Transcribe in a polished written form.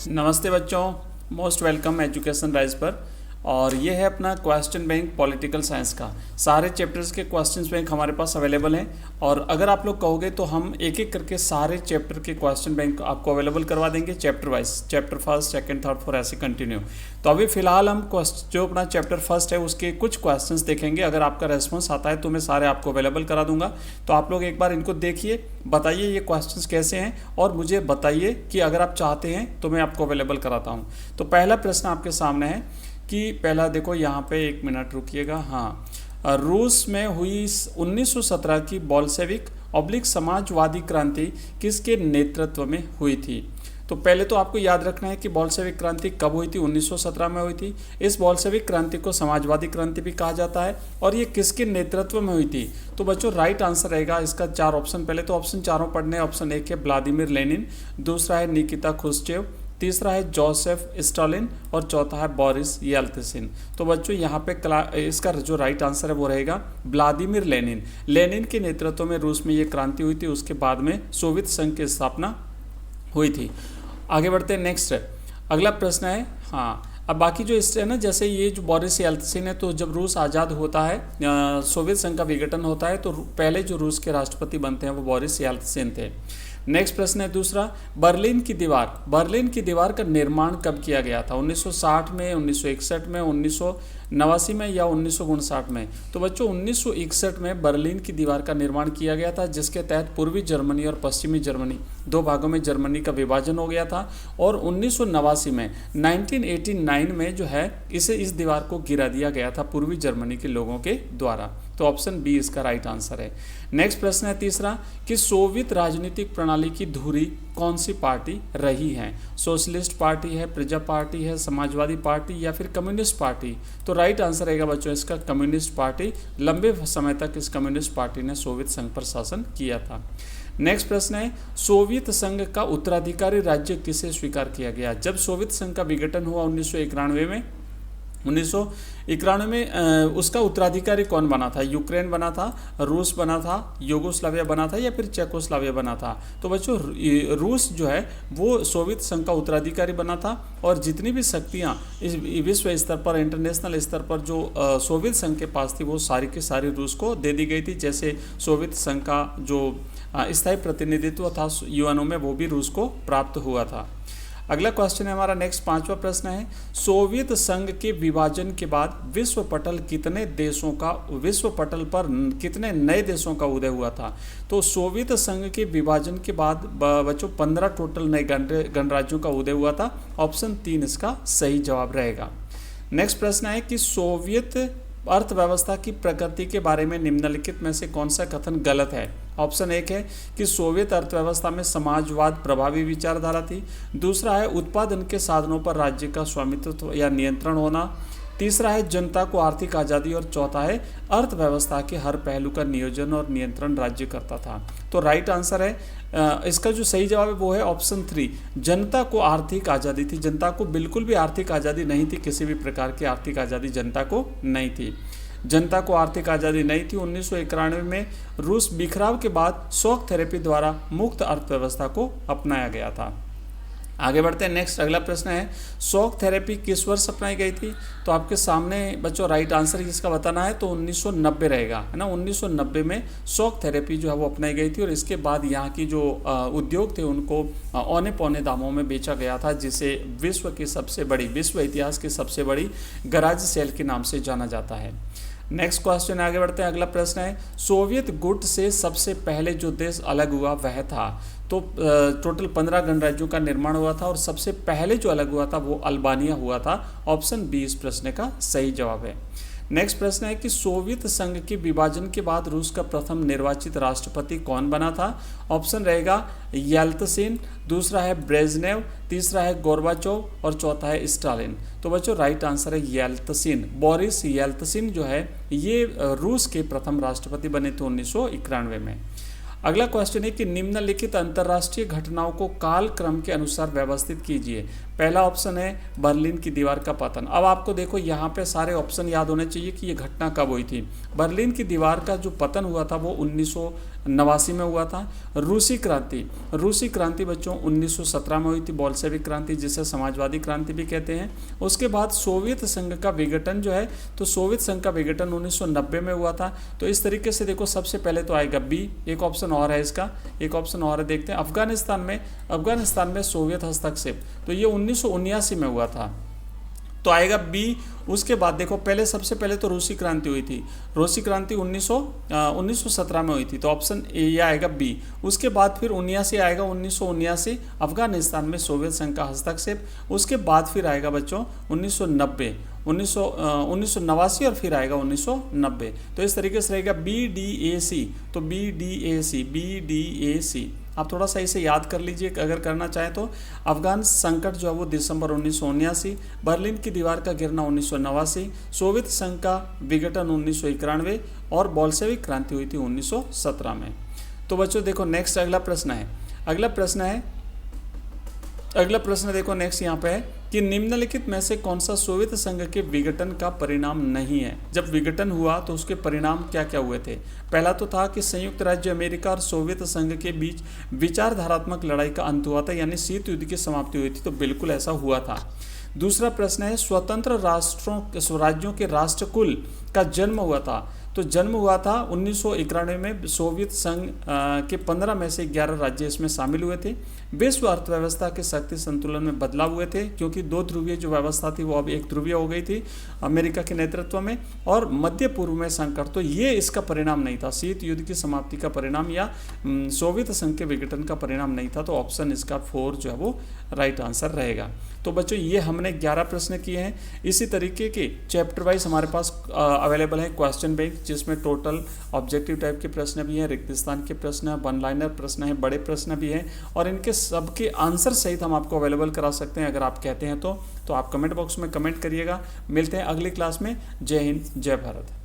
नमस्ते बच्चों, most welcome education rise पर। और ये है अपना क्वेश्चन बैंक पॉलिटिकल साइंस का। सारे चैप्टर्स के क्वेश्चन बैंक हमारे पास अवेलेबल हैं और अगर आप लोग कहोगे तो हम एक एक करके सारे चैप्टर के क्वेश्चन बैंक आपको अवेलेबल करवा देंगे chapter wise, chapter first second third four ऐसे कंटिन्यू। तो अभी फिलहाल हम जो अपना चैप्टर फर्स्ट है उसके कुछ क्वेश्चंस देखेंगे। अगर आपका रेस्पॉन्स आता है तो मैं सारे आपको अवेलेबल करा दूंगा। तो आप लोग एक बार इनको देखिए, बताइए ये क्वेश्चंस कैसे हैं और मुझे बताइए कि अगर आप चाहते हैं तो मैं आपको अवेलेबल कराता हूँ। तो पहला प्रश्न आपके सामने है कि पहला देखो यहाँ पे, एक मिनट रुकिएगा। हाँ, रूस में हुई 1917 की बोल्शेविक ऑब्लिक समाजवादी क्रांति किसके नेतृत्व में हुई थी? तो पहले तो आपको याद रखना है कि बोल्शेविक क्रांति कब हुई थी? 1917 में हुई थी। इस बोल्शेविक क्रांति को समाजवादी क्रांति भी कहा जाता है और ये किसके नेतृत्व में हुई थी? तो बच्चों राइट आंसर रहेगा इसका चार ऑप्शन। पहले तो ऑप्शन चारों पढ़ने। ऑप्शन एक है व्लादिमीर लेनिन, दूसरा है निकिता क्रुश्चेव, तीसरा है जोसेफ स्टालिन और चौथा है बोरिस येल्त्सिन। तो बच्चों यहाँ पे इसका जो राइट आंसर है वो रहेगा व्लादिमीर लेनिन। लेनिन के नेतृत्व में रूस में ये क्रांति हुई थी, उसके बाद में सोवियत संघ की स्थापना हुई थी। आगे बढ़ते हैं नेक्स्ट। अगला प्रश्न है, हाँ अब बाकी जो इस है ना, जैसे ये जो बोरिस येल्त्सिन है, तो जब रूस आज़ाद होता है, सोवियत संघ का विघटन होता है, तो पहले जो रूस के राष्ट्रपति बनते हैं वो बोरिस येल्त्सिन थे। नेक्स्ट प्रश्न है दूसरा, बर्लिन की दीवार का निर्माण कब किया गया था? 1960 में, 1961 में, 1989 में या 1959 में? तो बच्चों 1961 में बर्लिन की दीवार का निर्माण किया गया था, जिसके तहत पूर्वी जर्मनी और पश्चिमी जर्मनी दो भागों में जर्मनी का विभाजन हो गया था। और 1989 में 1989 में जो है इस दीवार को गिरा दिया गया था पूर्वी जर्मनी के लोगों के द्वारा। तो ऑप्शन बी इसका राइट आंसर है। नेक्स्ट प्रश्न है तीसरा कि सोवियत राजनीतिक प्रणाली की धुरी कौन सी पार्टी रही है? सोशलिस्ट पार्टी है, प्रजा पार्टी है, समाजवादी पार्टी या फिर कम्युनिस्ट पार्टी? तो राइट आंसर रहेगा बच्चों इसका कम्युनिस्ट पार्टी। लंबे समय तक इस कम्युनिस्ट पार्टी ने सोवियत संघ पर शासन किया था। नेक्स्ट प्रश्न है, सोवियत संघ का उत्तराधिकारी राज्य किसे स्वीकार किया गया? जब सोवियत संघ का विघटन हुआ 1991 में, 1991 में उसका उत्तराधिकारी कौन बना था? यूक्रेन बना था, रूस बना था, यूगोस्लाविया बना था या फिर चेकोस्लाविया बना था? तो बच्चों रूस जो है वो सोवियत संघ का उत्तराधिकारी बना था और जितनी भी शक्तियाँ इस विश्व स्तर पर, इंटरनेशनल स्तर पर जो सोवियत संघ के पास थी वो सारी की सारी रूस को दे दी गई थी। जैसे सोवियत संघ का जो स्थायी प्रतिनिधित्व था यूएनओ में वो भी रूस को प्राप्त हुआ था। अगला क्वेश्चन है हमारा, नेक्स्ट पांचवा प्रश्न है, सोवियत संघ के विभाजन के बाद विश्व पटल पर कितने नए देशों का उदय हुआ था? तो सोवियत संघ के विभाजन के बाद बच्चों 15 टोटल नए गणराज्यों का उदय हुआ था। ऑप्शन 3 इसका सही जवाब रहेगा। नेक्स्ट प्रश्न है कि सोवियत अर्थव्यवस्था की प्रकृति के बारे में निम्नलिखित में से कौन सा कथन गलत है? ऑप्शन एक है कि सोवियत अर्थव्यवस्था में समाजवाद प्रभावी विचारधारा थी। दूसरा है उत्पादन के साधनों पर राज्य का स्वामित्व या नियंत्रण होना। तीसरा है जनता को आर्थिक आज़ादी और चौथा है अर्थव्यवस्था के हर पहलू का नियोजन और नियंत्रण राज्य करता था। तो राइट आंसर है इसका जो सही जवाब है वो है ऑप्शन 3, जनता को आर्थिक आज़ादी थी। जनता को बिल्कुल भी आर्थिक आज़ादी नहीं थी, किसी भी प्रकार की आर्थिक आज़ादी जनता को नहीं थी। जनता को आर्थिक आज़ादी नहीं थी। 1991 में रूस बिखराव के बाद शॉक थेरेपी द्वारा मुक्त अर्थव्यवस्था को अपनाया गया था। आगे बढ़ते हैं नेक्स्ट। अगला प्रश्न है, शॉक थेरेपी किस वर्ष अपनाई गई थी? तो आपके सामने बच्चों राइट आंसर इसका बताना है, तो 1990 रहेगा, है ना। 1990 में शॉक थेरेपी जो है वो अपनाई गई थी और इसके बाद यहाँ की जो उद्योग थे उनको औने पौने दामों में बेचा गया था, जिसे विश्व इतिहास की सबसे बड़ी गराज सेल के नाम से जाना जाता है। नेक्स्ट क्वेश्चन आगे बढ़ते हैं। अगला प्रश्न है, सोवियत गुट से सबसे पहले जो देश अलग हुआ वह था? तो टोटल 15 गणराज्यों का निर्माण हुआ था और सबसे पहले जो अलग हुआ था वो अल्बानिया हुआ था। ऑप्शन बी इस प्रश्न का सही जवाब है। नेक्स्ट प्रश्न है कि सोवियत संघ के विभाजन के बाद रूस का प्रथम निर्वाचित राष्ट्रपति कौन बना था? ऑप्शन रहेगा येल्त्सिन, दूसरा है ब्रेजनेव, तीसरा है गोर्बाचोव और चौथा है स्टालिन। तो बच्चों राइट आंसर है येल्त्सिन। बोरिस येल्त्सिन जो है ये रूस के प्रथम राष्ट्रपति बने थे 1991 में। अगला क्वेश्चन है कि निम्नलिखित अंतर्राष्ट्रीय घटनाओं को कालक्रम के अनुसार व्यवस्थित कीजिए। पहला ऑप्शन है बर्लिन की दीवार का पतन। अब आपको देखो यहाँ पे सारे ऑप्शन याद होने चाहिए कि ये घटना कब हुई थी। बर्लिन की दीवार का जो पतन हुआ था वो 1989 में हुआ था। रूसी क्रांति बच्चों 1917 में हुई थी, बोल्शेविक क्रांति जिसे समाजवादी क्रांति भी कहते हैं। उसके बाद सोवियत संघ का विघटन जो है, तो सोवियत संघ का विघटन 1990 में हुआ था। तो इस तरीके से देखो सबसे पहले तो आएगा बी। एक ऑप्शन और है इसका, एक ऑप्शन और है, देखते हैं। अफगानिस्तान में सोवियत हस्तक्षेप, तो ये 1979 में हुआ था, तो आएगा बी। उसके बाद देखो पहले सबसे पहले तो रूसी क्रांति हुई थी, रूसी क्रांति 1917 में हुई थी, तो ऑप्शन ए ये आएगा बी। उसके बाद फिर 79 आएगा, 1979 अफगानिस्तान में सोवियत संघ का हस्तक्षेप। उसके बाद फिर आएगा बच्चों 1989 और फिर आएगा 1990। तो इस तरीके से रहेगा BDAC, तो BDAC आप थोड़ा सा इसे याद कर लीजिए अगर करना चाहें तो। अफगान संकट जो है वो दिसंबर 1979, बर्लिन की दीवार का गिरना 1989, सोवियत संघ का विघटन 1991 और बोल्शेविक क्रांति हुई थी 1917 में। तो बच्चों देखो नेक्स्ट अगला प्रश्न देखो नेक्स्ट यहाँ पे है कि निम्नलिखित में से कौन सा सोवियत संघ के विघटन का परिणाम नहीं है। जब विघटन हुआ तो उसके परिणाम क्या क्या हुए थे। पहला तो था कि संयुक्त राज्य अमेरिका और सोवियत संघ के बीच विचारधारात्मक लड़ाई का अंत हुआ था, यानी शीत युद्ध की समाप्ति हुई थी, तो बिल्कुल ऐसा हुआ था। दूसरा प्रश्न है स्वतंत्र राज्यों के राष्ट्रकुल का जन्म हुआ था, तो जन्म हुआ था 1991 में। सोवियत संघ के 15 में से 11 राज्य इसमें शामिल हुए थे। विश्व अर्थव्यवस्था के शक्ति संतुलन में बदलाव हुए थे, क्योंकि 2 ध्रुवीय जो व्यवस्था थी वो अब 1 ध्रुवीय हो गई थी अमेरिका के नेतृत्व में। और मध्य पूर्व में संकट, तो ये इसका परिणाम नहीं था, शीत युद्ध की समाप्ति का परिणाम या सोवियत संघ के विघटन का परिणाम नहीं था। तो ऑप्शन इसका 4 जो है वो राइट आंसर रहेगा। तो बच्चों ये हमने 11 प्रश्न किए हैं। इसी तरीके के चैप्टर वाइज हमारे पास अवेलेबल है क्वेश्चन बैंक, जिसमें टोटल ऑब्जेक्टिव टाइप के प्रश्न भी हैं, रिक्त स्थान के प्रश्न हैं, वन लाइनर प्रश्न हैं, बड़े प्रश्न भी हैं, और इनके सबके आंसर सहित हम आपको अवेलेबल करा सकते हैं अगर आप कहते हैं तो आप कमेंट बॉक्स में कमेंट करिएगा। मिलते हैं अगली क्लास में। जय हिंद, जय भारत।